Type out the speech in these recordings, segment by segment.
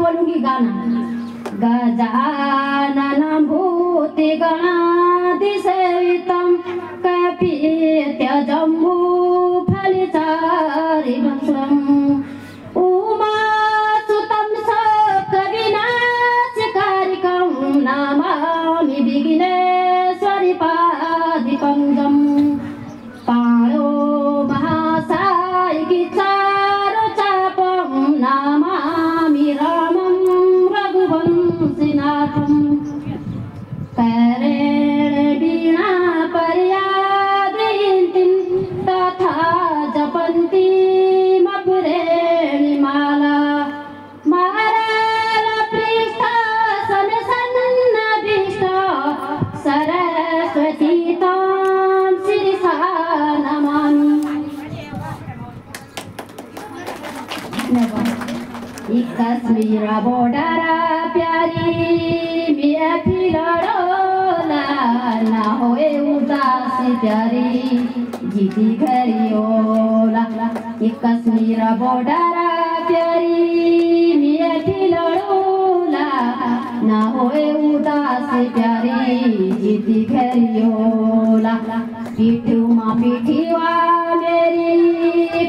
बोलूंगी गाना। गजाननं भूतिगणातिसेवितं कपित्यजम्बूफलचारिवंशम् उमासुतं सकविनाशकारिकं नमामि विघ्नेश्वरि पादिपङ्गम् पाणो महासायिकी चारुचापं नमामि रामं रघुवंशिनाथम् करेण वीणा पर्यादयन्तीं तथा जपन्तीमपुरेणिमाला मालापृष्ठा सन्नभीष्टा सरस्वती तां शिरसा नमामि। कश्मीर बॉर्डर प्यारी मिया फिलड़ोला ना होए उदास प्यारी जीती घरियोला। कश्मीर बॉर्डर प्यारी मिया फिलड़ोला ना होए उदास प्यारी जीती घरियोला। पीठू माँ पीठीवा मेरी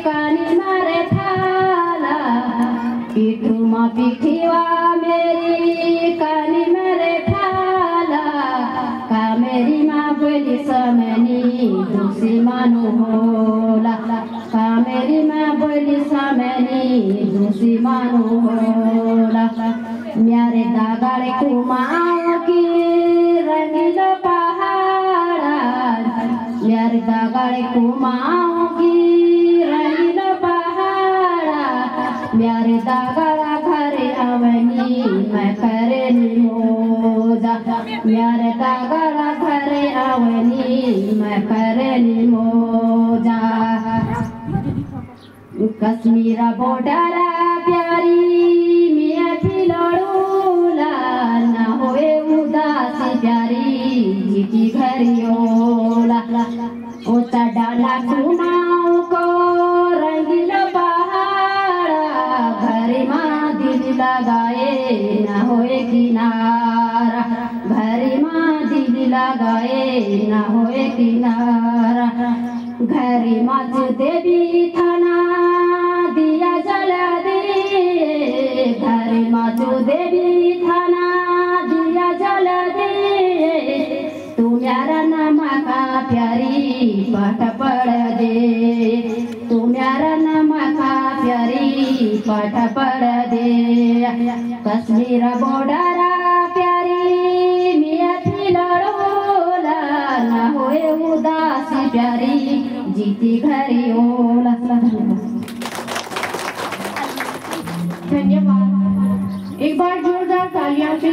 कानी मारे थाला पीठू माँ पीठीवा मेरी कानी मेरे थाला का मेरी माँ बोली समनी दूसरी मानो होला का मेरी माँ बोली समनी दूसरी मानो होला। म्यारे दागड़े कुमाऊं की रंगीन पहाड़ा म्यारे दागड़े कुमाऊं की रंगीन पहाड़ा म्यारे दागड़ा घरे आवनी मैं करे निमोजा म्यारे दागड़ा घरे आवनी मैं करे निमोजा। कश्मीर बॉर्डर प्यारी मिया फिलड़ोला ना होए उदास प्यारी जीती घरियोला। ऊंचा डाला कुमाऊं को रंगीन पहाड़ा घरे माँ दिल लगाए ना होए किनारा घरे माँ दिल लगाए ना होए किनारा। घरे माँ देवी थाना दिया जला दे घरे माँ देवी थाना दिया जला दे तू म्यारा नामा का प्यारी पाठ पढ़ दे तू म्यारा नामा का प्यारी पाठ पढ़ दे। कश्मीर बॉर्डर प्यारी मिया फिलड़ोला ना होए उदास प्यारी जीती घरियोला। धन्यवाद। एक बार जोरदार तालियां से